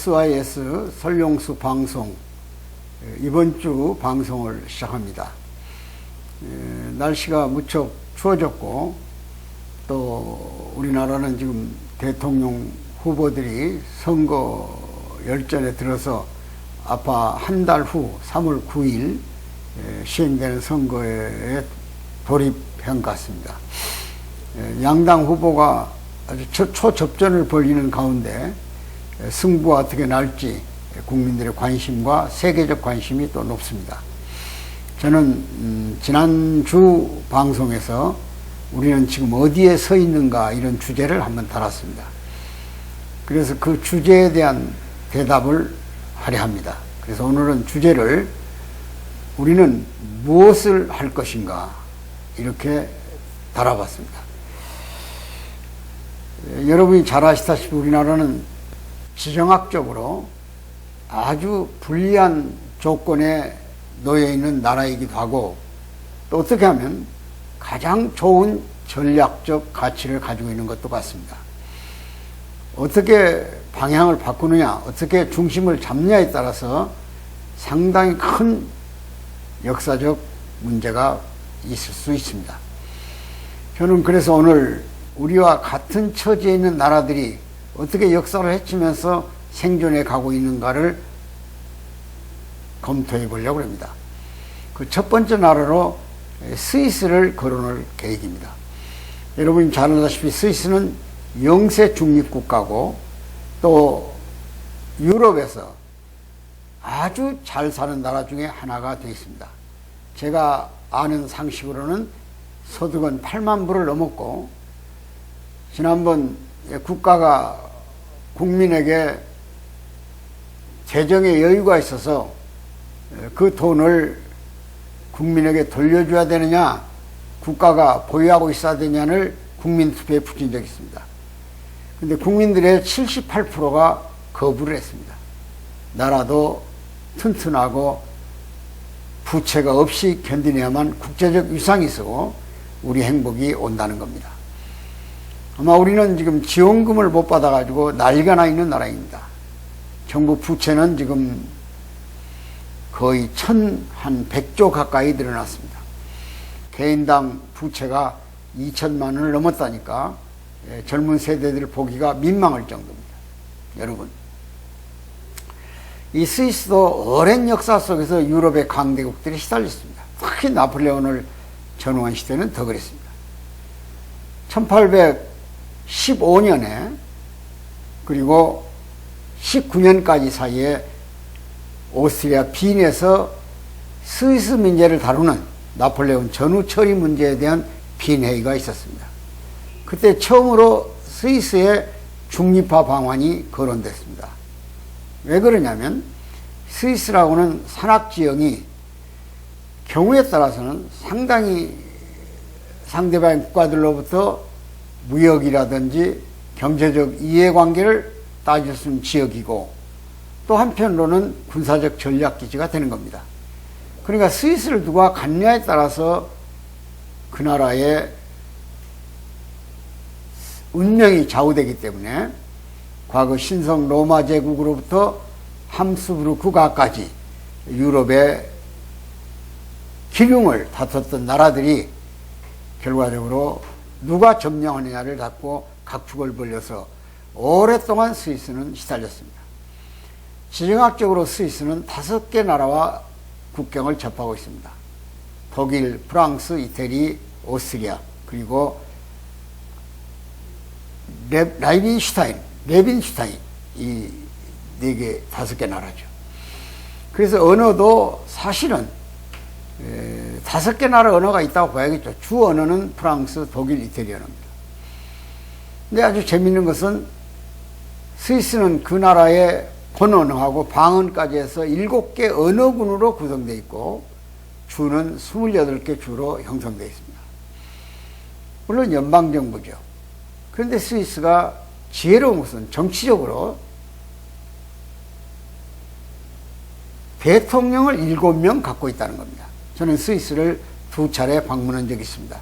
SYS 설용수 방송 이번 주 방송을 시작합니다. 날씨가 무척 추워졌고 또 우리나라는 지금 대통령 후보들이 선거 열전에 들어서 아파 한 달 후 3월 9일 시행되는 선거에 돌입한 것 같습니다. 양당 후보가 아주 초접전을 벌이는 가운데 승부가 어떻게 날지 국민들의 관심과 세계적 관심이 또 높습니다. 저는 지난주 방송에서 우리는 지금 어디에 서 있는가 이런 주제를 한번 달았습니다. 그래서 그 주제에 대한 대답을 하려 합니다. 그래서 오늘은 주제를 우리는 무엇을 할 것인가 이렇게 달아봤습니다. 여러분이 잘 아시다시피 우리나라는 지정학적으로 아주 불리한 조건에 놓여 있는 나라이기도 하고 또 어떻게 하면 가장 좋은 전략적 가치를 가지고 있는 것도 같습니다. 어떻게 방향을 바꾸느냐, 어떻게 중심을 잡느냐에 따라서 상당히 큰 역사적 문제가 있을 수 있습니다. 저는 그래서 오늘 우리와 같은 처지에 있는 나라들이 어떻게 역사를 헤치면서 생존해 가고 있는가를 검토해 보려고 합니다. 그 첫 번째 나라로 스위스를 거론할 계획입니다. 여러분이 잘 아시다시피 스위스는 영세 중립국가고 또 유럽에서 아주 잘 사는 나라 중에 하나가 되어 있습니다. 제가 아는 상식으로는 소득은 8만 불을 넘었고 지난번 국가가 국민에게 재정에 여유가 있어서 그 돈을 국민에게 돌려줘야 되느냐 국가가 보유하고 있어야 되냐를 국민투표에 붙인 적이 있습니다. 근데 국민들의 78%가 거부를 했습니다. 나라도 튼튼하고 부채가 없이 견디내야만 국제적 위상이 있고 우리 행복이 온다는 겁니다. 아마 우리는 지금 지원금을 못 받아가지고 난리가 나 있는 나라입니다. 정부 부채는 지금 거의 한 100조 가까이 늘어났습니다. 개인당 부채가 2천만 원을 넘었다니까 젊은 세대들 보기가 민망할 정도입니다. 여러분, 이 스위스도 오랜 역사 속에서 유럽의 강대국들이 시달렸습니다. 특히 나폴레온을 전후한 시대는 더 그랬습니다. 1815년에 그리고 19년까지 사이에 오스트리아 빈에서 스위스 문제를 다루는 나폴레온 전후 처리 문제에 대한 빈회의가 있었습니다. 그때 처음으로 스위스의 중립화 방안이 거론됐습니다. 왜 그러냐면 스위스라고는 산악지형이 경우에 따라서는 상당히 상대방 국가들로부터 무역이라든지 경제적 이해관계를 따질 수 있는 지역이고 또 한편으로는 군사적 전략기지가 되는 겁니다. 그러니까 스위스를 누가 갖느냐에 따라서 그 나라의 운명이 좌우되기 때문에 과거 신성 로마 제국으로부터 함스부르크가까지 유럽의 기륭을 다퉜던 나라들이 결과적으로 누가 점령하느냐를 갖고 각축을 벌려서 오랫동안 스위스는 시달렸습니다. 지정학적으로 스위스는 5개 나라와 국경을 접하고 있습니다. 독일, 프랑스, 이태리, 오스트리아, 그리고 레빈슈타인 이 5개 나라죠. 그래서 언어도 사실은 5개 나라 언어가 있다고 봐야겠죠. 주 언어는 프랑스, 독일, 이태리 언어입니다. 근데 아주 재미있는 것은 스위스는 그 나라의 본언어하고 방언까지 해서 7개 언어군으로 구성되어 있고 주는 28개 주로 형성되어 있습니다. 물론 연방정부죠. 그런데 스위스가 지혜로운 것은 정치적으로 대통령을 7명 갖고 있다는 겁니다. 저는 스위스를 2차례 방문한 적이 있습니다.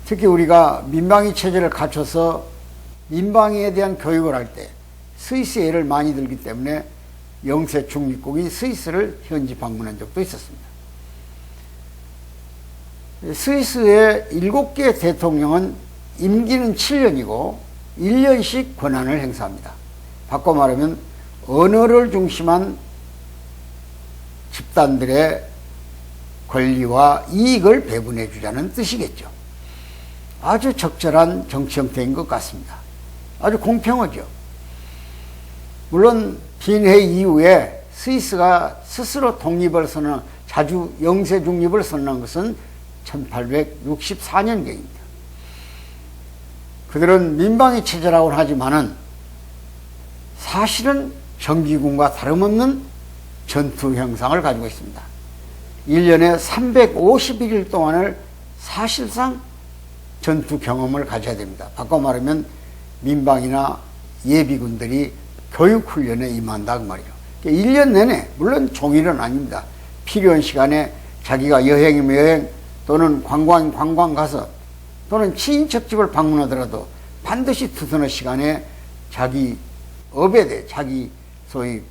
특히 우리가 민방위 체제를 갖춰서 민방위에 대한 교육을 할 때 스위스 예를 많이 들기 때문에 영세 중립국인 스위스를 현지 방문한 적도 있었습니다. 스위스의 7개 대통령은 임기는 7년이고 1년씩 권한을 행사합니다. 바꿔 말하면 언어를 중심한 집단들의 권리와 이익을 배분해 주자는 뜻이겠죠. 아주 적절한 정치 형태인 것 같습니다. 아주 공평하죠. 물론 빈회의 이후에 스위스가 스스로 독립을 선언, 자주 영세 중립을 선언한 것은 1864년경입니다. 그들은 민방위 체제라고는 하지만은 사실은 정기군과 다름없는 전투 형상을 가지고 있습니다. 1년에 351일 동안을 사실상 전투 경험을 가져야 됩니다. 바꿔 말하면 민방위나 예비군들이 교육훈련에 임한다 그 말이죠. 1년 내내, 물론 종일은 아닙니다. 필요한 시간에 자기가 여행이면 여행 또는 관광 가서 또는 친인척 집을 방문하더라도 반드시 두서너 시간에 자기 업에 대해 자기 소위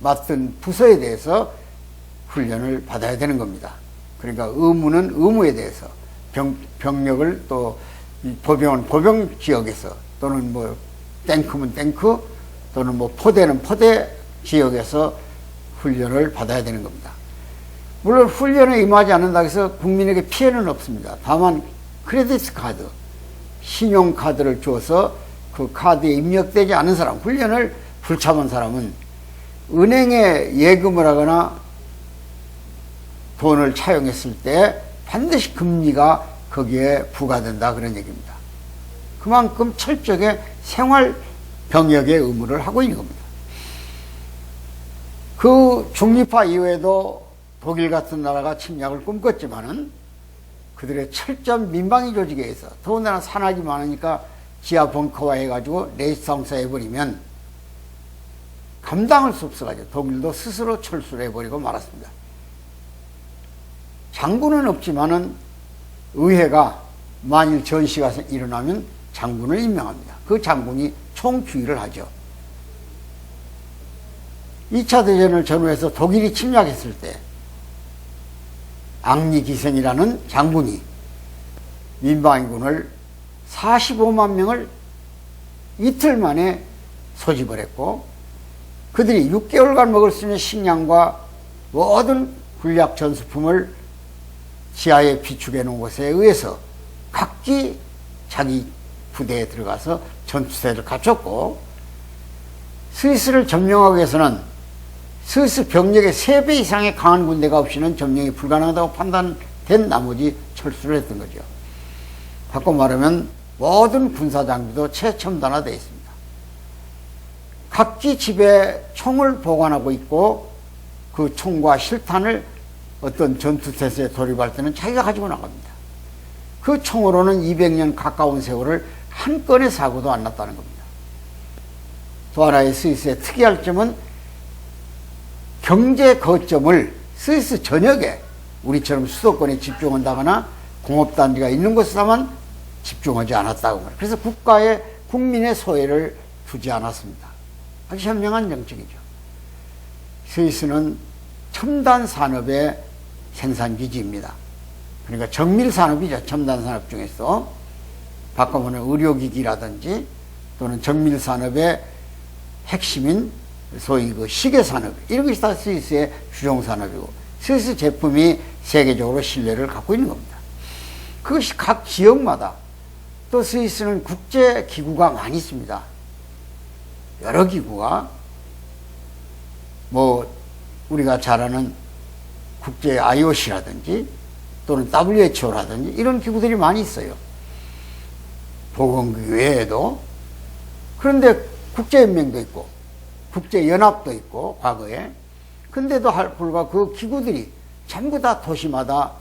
맡은 부서에 대해서 훈련을 받아야 되는 겁니다. 그러니까 의무는 의무에 대해서 병력을 또 보병은 보병 지역에서 또는 뭐 탱크면 탱크 또는 뭐 포대는 포대 지역에서 훈련을 받아야 되는 겁니다. 물론 훈련에 임하지 않는다고 해서 국민에게 피해는 없습니다. 다만 크레디트 카드, 신용카드를 줘서 그 카드에 입력되지 않은 사람, 훈련을 불참한 사람은 은행에 예금을 하거나 돈을 차용했을 때 반드시 금리가 거기에 부과된다 그런 얘기입니다. 그만큼 철저하게 생활 병역의 의무를 하고 있는 겁니다. 그 중립화 이후에도 독일 같은 나라가 침략을 꿈꿨지만은 그들의 철저한 민방위 조직에 의해서 더군다나 산악이 많으니까 지하 벙커화 해가지고 레지스탕스 해버리면 감당할 수 없어가지고 독일도 스스로 철수를 해버리고 말았습니다. 장군은 없지만은 의회가 만일 전시가 일어나면 장군을 임명합니다. 그 장군이 총주의를 하죠. 2차 대전을 전후해서 독일이 침략했을 때 앙리기생이라는 장군이 민방위군을 45만 명을 이틀 만에 소집을 했고 그들이 6개월간 먹을 수 있는 식량과 모든 군략 전수품을 지하에 비축해 놓은 것에 의해서 각기 자기 부대에 들어가서 전투세를 갖췄고 스위스를 점령하기 위해서는 스위스 병력의 3배 이상의 강한 군대가 없이는 점령이 불가능하다고 판단된 나머지 철수를 했던 거죠. 바꿔 말하면 모든 군사장비도 최첨단화되어 있습니다. 각기 집에 총을 보관하고 있고 그 총과 실탄을 어떤 전투태세에 돌입할 때는 자기가 가지고 나갑니다. 그 총으로는 200년 가까운 세월을 한 건의 사고도 안 났다는 겁니다. 또 하나의 스위스의 특이할 점은 경제 거점을 스위스 전역에 우리처럼 수도권에 집중한다거나 공업단지가 있는 곳에만 집중하지 않았다고 말해요. 그래서 국민의 소외를 두지 않았습니다. 아주 현명한 정책이죠. 스위스는 첨단 산업의 생산기지입니다. 그러니까 정밀산업이죠. 첨단 산업 중에서 바꿔보면 의료기기라든지 또는 정밀산업의 핵심인 소위 그 시계산업 이런 것이 다 스위스의 주종산업이고 스위스 제품이 세계적으로 신뢰를 갖고 있는 겁니다. 그것이 각 지역마다 또 스위스는 국제기구가 많이 있습니다. 여러 기구가 뭐 우리가 잘 아는 국제 IOC라든지 또는 WHO라든지 이런 기구들이 많이 있어요. 보건기 외에도. 그런데 국제연맹도 있고 국제연합도 있고 과거에. 근데도 불구하고 그 기구들이 전부 다 도시마다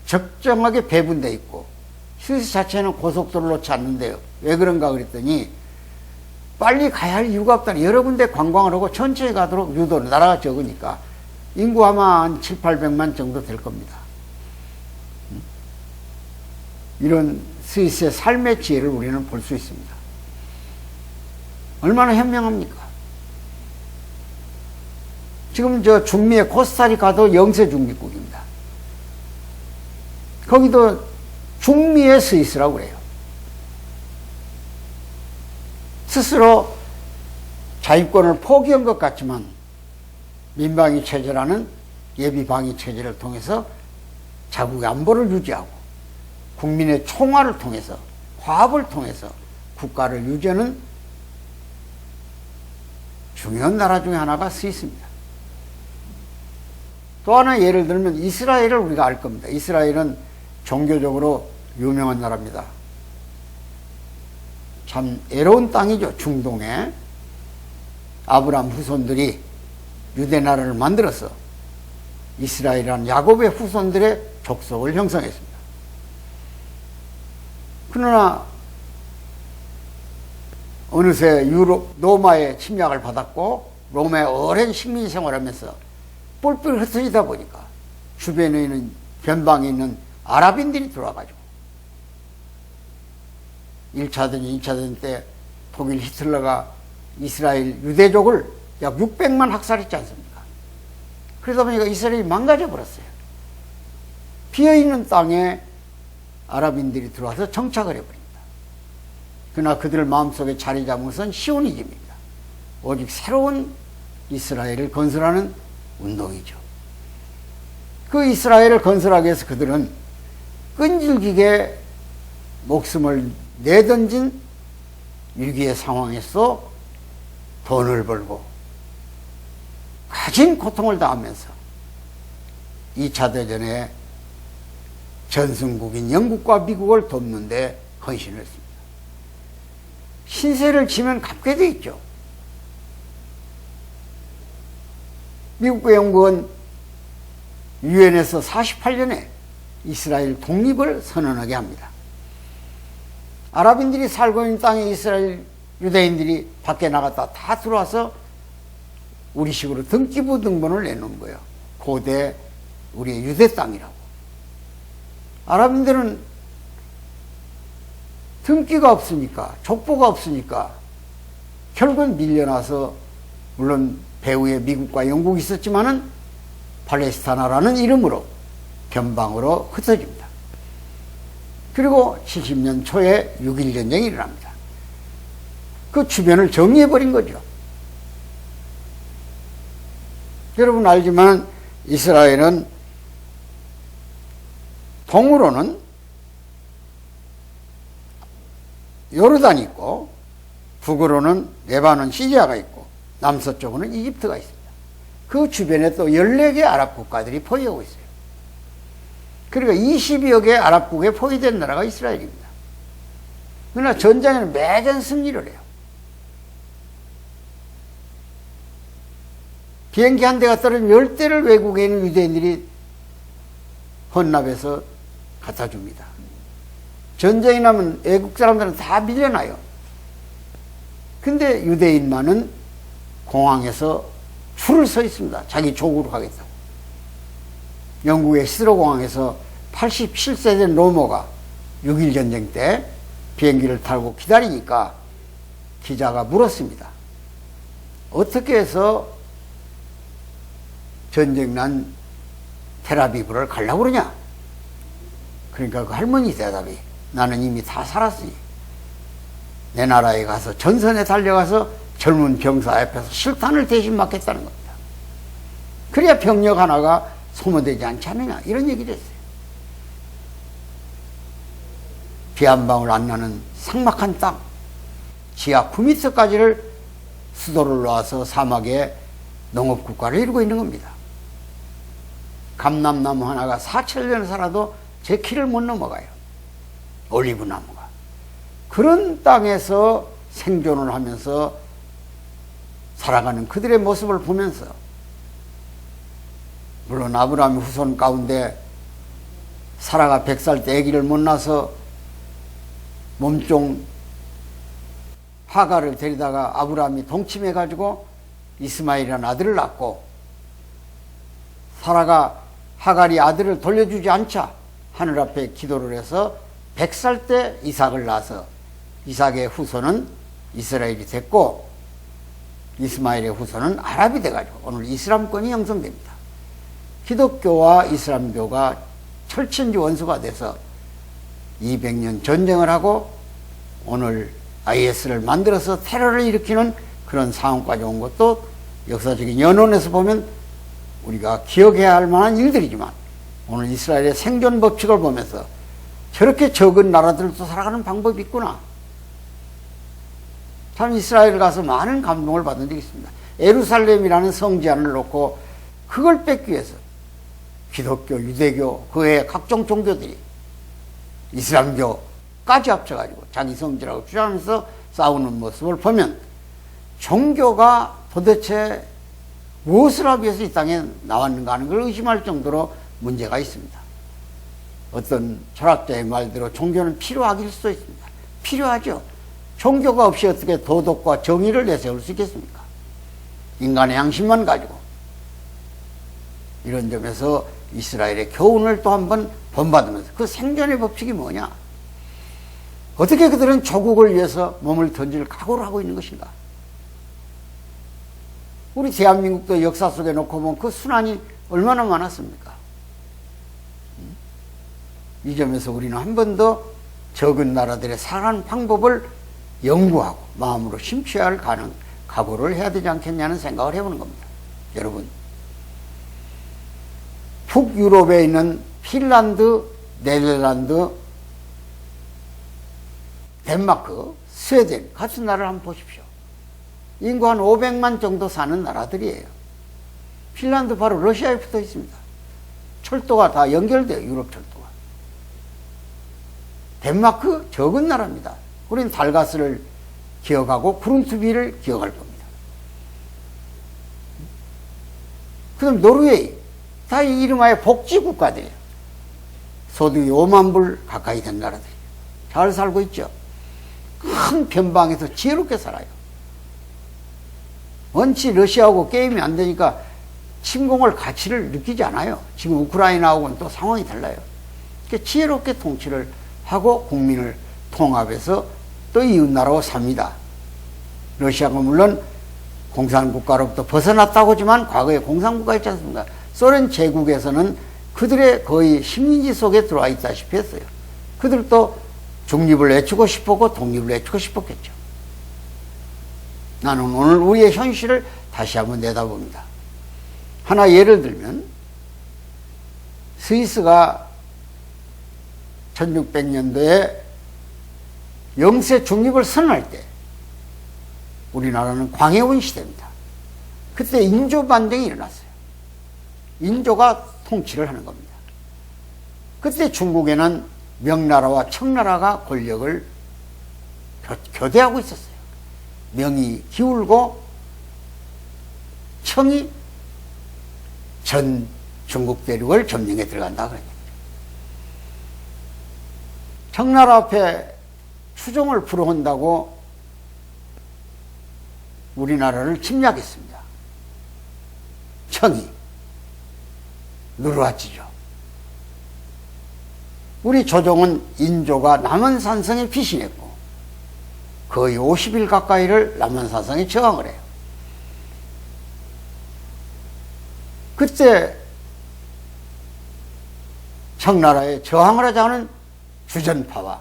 적정하게 배분되어 있고 스위스 자체는 고속도로를 놓지 않는데요. 왜 그런가 그랬더니 빨리 가야 할 이유가 없다니 여러 군데 관광을 하고 천천히 가도록 유도를 나라가 적으니까 인구 아마 한 7, 800만 정도 될 겁니다. 이런 스위스의 삶의 지혜를 우리는 볼 수 있습니다. 얼마나 현명합니까? 지금 저 중미의 코스타리카도 영세 중립국입니다. 거기도 중미의 스위스라고 그래요. 스스로 자유권을 포기한 것 같지만 민방위 체제라는 예비 방위 체제를 통해서 자국의 안보를 유지하고 국민의 총화를 통해서 화합을 통해서 국가를 유지하는 중요한 나라 중에 하나가 스위스입니다. 또 하나 예를 들면 이스라엘을 우리가 알 겁니다. 이스라엘은 종교적으로 유명한 나라입니다. 참 애로운 땅이죠. 중동에 아브라함 후손들이 유대 나라를 만들어서 이스라엘이라는 야곱의 후손들의 족속을 형성했습니다. 그러나 어느새 유럽 로마의 침략을 받았고 로마의 오랜 식민 생활하면서 뿔뿔 흩어지다 보니까 주변에 있는 변방에 있는 아랍인들이 들어와가지고 1차전, 2차전 때 독일 히틀러가 이스라엘 유대족을 약 600만 학살했지 않습니까? 그러다 보니까 이스라엘이 망가져 버렸어요. 비어있는 땅에 아랍인들이 들어와서 정착을 해버립니다. 그러나 그들 마음속에 자리 잡은 것은 시오니즘입니다. 오직 새로운 이스라엘을 건설하는 운동이죠. 그 이스라엘을 건설하기 위해서 그들은 끈질기게 목숨을 내던진 위기의 상황에서 돈을 벌고 가진 고통을 당하면서 2차 대전에 전승국인 영국과 미국을 돕는 데 헌신을 했습니다. 신세를 지면 갚게 돼 있죠. 미국과 영국은 유엔에서 48년에 이스라엘 독립을 선언하게 합니다. 아랍인들이 살고 있는 땅에 이스라엘 유대인들이 밖에 나갔다 다 들어와서 우리식으로 등기부 등본을 내놓은 거예요. 고대 우리의 유대 땅이라고. 아랍인들은 등기가 없으니까, 족보가 없으니까 결국은 밀려나서 물론 배후에 미국과 영국이 있었지만은 팔레스타나라는 이름으로 변방으로 흩어집니다. 그리고 70년 초에 6.1 전쟁이 일어납니다. 그 주변을 정리해버린 거죠. 여러분 알지만 이스라엘은 동으로는 요르단이 있고 북으로는 레바논 시리아가 있고 남서쪽으로는 이집트가 있습니다. 그 주변에 또 14개 아랍 국가들이 포위하고 있어요. 그러니까 20여 개 아랍국에 포위된 나라가 이스라엘입니다. 그러나 전쟁에는 매전 승리를 해요. 비행기 한 대가 떨어지면 10대를 외국에 있는 유대인들이 헌납해서 갖다 줍니다. 전쟁이 나면 외국 사람들은 다 밀려나요. 근데 유대인만은 공항에서 줄을 서 있습니다. 자기 조국으로 가겠다고. 영국의 히스로 공항에서 87세 된 로머가 6.1 전쟁 때 비행기를 타고 기다리니까 기자가 물었습니다. 어떻게 해서 전쟁 난 텔아비브를 가려고 그러냐? 그러니까 그 할머니 대답이 나는 이미 다 살았으니 내 나라에 가서 전선에 달려가서 젊은 병사 앞에서 실탄을 대신 맞겠다는 겁니다. 그래야 병력 하나가 소모되지 않지 않느냐 이런 얘기를 했어요. 비 한 방울 안 나는 삭막한 땅 지하 9m까지를 수도를 놓아서 사막에 농업국가를 이루고 있는 겁니다. 감람나무 하나가 4,000년 살아도 제 키를 못 넘어가요. 올리브 나무가. 그런 땅에서 생존을 하면서 살아가는 그들의 모습을 보면서 물론 아브라함의 후손 가운데 사라가 100살 때 아기를 못 낳아서 몸종 하가를 데리다가 아브라함이 동침해 가지고 이스마엘이라는 아들을 낳고 사라가 하갈이 아들을 돌려주지 않자 하늘 앞에 기도를 해서 100살 때 이삭을 낳아서 이삭의 후손은 이스라엘이 됐고 이스마엘의 후손은 아랍이 돼가지고 오늘 이슬람권이 형성됩니다. 기독교와 이슬람교가 철천지 원수가 돼서 200년 전쟁을 하고 오늘 IS를 만들어서 테러를 일으키는 그런 상황까지 온 것도 역사적인 연원에서 보면 우리가 기억해야 할 만한 일들이지만 오늘 이스라엘의 생존 법칙을 보면서 저렇게 적은 나라들도 살아가는 방법이 있구나. 참 이스라엘 가서 많은 감동을 받은 적이 있습니다. 예루살렘이라는 성지안을 놓고 그걸 뺏기 위해서 기독교, 유대교, 그 외에 각종 종교들이 이슬람교까지 합쳐가지고 자기 성지라고 주장하면서 싸우는 모습을 보면 종교가 도대체 무엇을 하기 위해서 이 땅에 나왔는가 하는 걸 의심할 정도로 문제가 있습니다. 어떤 철학자의 말대로 종교는 필요하길 수도 있습니다. 필요하죠. 종교가 없이 어떻게 도덕과 정의를 내세울 수 있겠습니까? 인간의 양심만 가지고. 이런 점에서 이스라엘의 교훈을 또 한번 본받으면서 그 생존의 법칙이 뭐냐? 어떻게 그들은 조국을 위해서 몸을 던질 각오를 하고 있는 것인가? 우리 대한민국도 역사 속에 놓고 보면 그 순환이 얼마나 많았습니까? 이 점에서 우리는 한 번 더 적은 나라들의 살아가는 방법을 연구하고 마음으로 심취해야 할 각오를 해야 되지 않겠냐는 생각을 해보는 겁니다. 여러분, 북유럽에 있는 핀란드, 네덜란드, 덴마크, 스웨덴 같은 나라를 한번 보십시오. 인구 한 500만 정도 사는 나라들이에요. 핀란드 바로 러시아에 붙어 있습니다. 철도가 다 연결돼요. 유럽 철도가. 덴마크 적은 나라입니다. 우리는 달가스를 기억하고 구룬투비를 기억할 겁니다. 그 다음 노르웨이 다 이 이름하여 복지국가들이에요. 소득이 5만 불 가까이 된 나라들이에요. 잘 살고 있죠. 큰 변방에서 지혜롭게 살아요. 원치 러시아하고 게임이 안 되니까 침공할 가치를 느끼지 않아요. 지금 우크라이나하고는 또 상황이 달라요. 그러니까 지혜롭게 통치를 하고 국민을 통합해서 또 이웃나라로 삽니다. 러시아가 물론 공산국가로부터 벗어났다고 하지만 과거에 공산국가였지 않습니까? 소련 제국에서는 그들의 거의 식민지 속에 들어와 있다시피 했어요. 그들도 중립을 외치고 싶었고 독립을 외치고 싶었겠죠. 나는 오늘 우리의 현실을 다시 한번 내다봅니다. 하나 예를 들면 스위스가 1600년도에 영세 중립을 선언할 때 우리나라는 광해군 시대입니다. 그때 인조 반정이 일어났어요. 인조가 통치를 하는 겁니다. 그때 중국에는 명나라와 청나라가 권력을 교대하고 있었어요. 명이 기울고 청이 전 중국 대륙을 점령해 들어간다 그러니까. 청나라 앞에 추종을 불어온다고 우리나라를 침략했습니다. 청이 누르하지죠. 우리 조정은 인조가 남한산성에 피신했고 거의 50일 가까이를 남한산성에 저항을 해요. 그때 청나라에 저항을 하지 않은 주전파와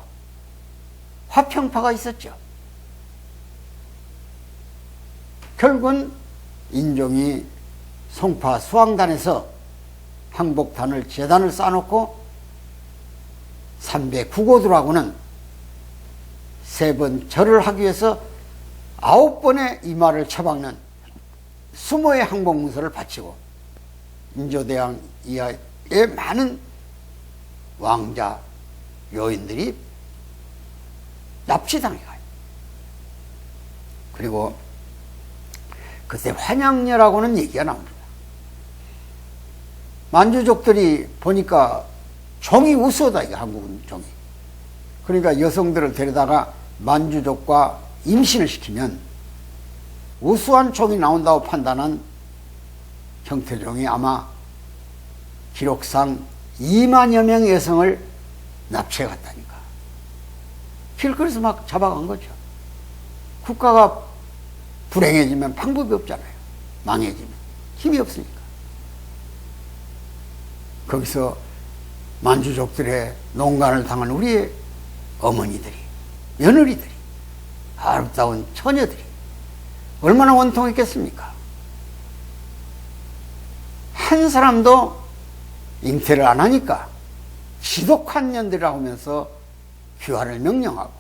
화평파가 있었죠. 결국은 인종이 송파 수왕단에서 항복단을 재단을 쌓아놓고 309고들하고는 3번 절을 하기 위해서 9번의 이마를 쳐박는 수모의 항복문서를 바치고 인조대왕 이하의 많은 왕자 요인들이 납치당해 가요. 그리고 그때 환양녀라고는 얘기가 나옵니다. 만주족들이 보니까 종이 우수하다, 이게 한국은 종이. 그러니까 여성들을 데려다가 만주족과 임신을 시키면 우수한 종이 나온다고 판단한 형태종이 아마 기록상 2만여 명의 여성을 납치해 갔다니까. 길거리에서 막 잡아간 거죠. 국가가 불행해지면 방법이 없잖아요. 망해지면 힘이 없으니까. 거기서 만주족들의 농간을 당한 우리의 어머니들이, 며느리들이, 아름다운 처녀들이 얼마나 원통했겠습니까? 한 사람도 잉태를 안 하니까 지독한 년들이라고 하면서 귀화를 명령하고,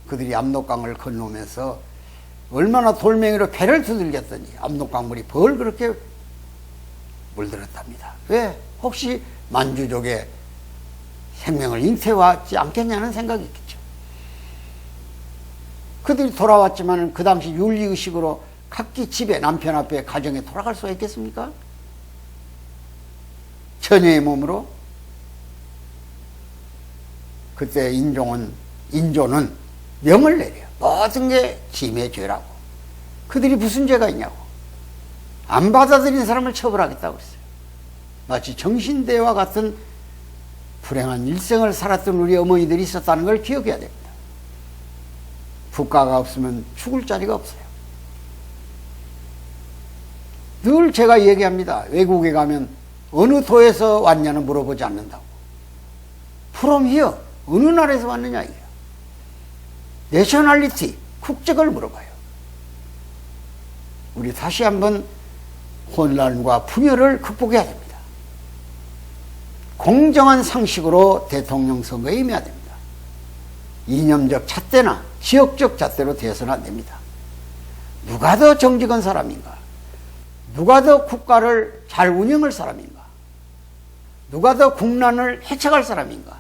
그들이 압록강을 건너오면서 얼마나 돌멩이로 배를 두들겼더니 압록강물이 벌 그렇게 물들었답니다. 왜? 혹시 만주족의 생명을 잉태하지 않겠냐는 생각이 있겠죠. 그들이 돌아왔지만 그 당시 윤리의식으로 각기 집에, 남편 앞에, 가정에 돌아갈 수가 있겠습니까? 처녀의 몸으로. 그때 인조는 명을 내려요. 모든 게 짐의 죄라고. 그들이 무슨 죄가 있냐고. 안 받아들인 사람을 처벌하겠다고 그랬어요. 마치 정신대와 같은 불행한 일생을 살았던 우리 어머니들이 있었다는 걸 기억해야 됩니다. 국가가 없으면 죽을 자리가 없어요. 늘 제가 얘기합니다. 외국에 가면 어느 도에서 왔냐는 물어보지 않는다고. From here, 어느 나라에서 왔느냐 이게요. 내셔널리티, 국적을 물어봐요. 우리 다시 한번 혼란과 분열을 극복해야 됩니다. 공정한 상식으로 대통령 선거에 임해야 됩니다. 이념적 잣대나 지역적 잣대로 되어서는 안 됩니다. 누가 더 정직한 사람인가? 누가 더 국가를 잘 운영할 사람인가? 누가 더 국난을 해책할 사람인가?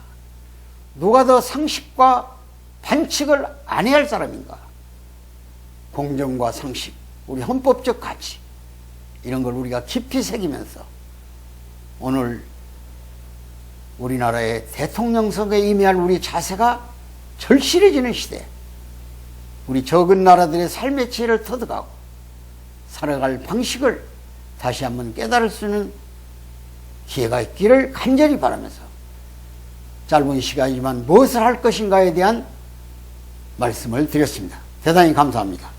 누가 더 상식과 반칙을 안 해야 할 사람인가? 공정과 상식, 우리 헌법적 가치, 이런 걸 우리가 깊이 새기면서 오늘 우리나라의 대통령 선거에 임해할 우리 자세가 절실해지는 시대, 우리 적은 나라들의 삶의 지혜를 터득하고 살아갈 방식을 다시 한번 깨달을 수 있는 기회가 있기를 간절히 바라면서 짧은 시간이지만 무엇을 할 것인가에 대한 말씀을 드렸습니다. 대단히 감사합니다.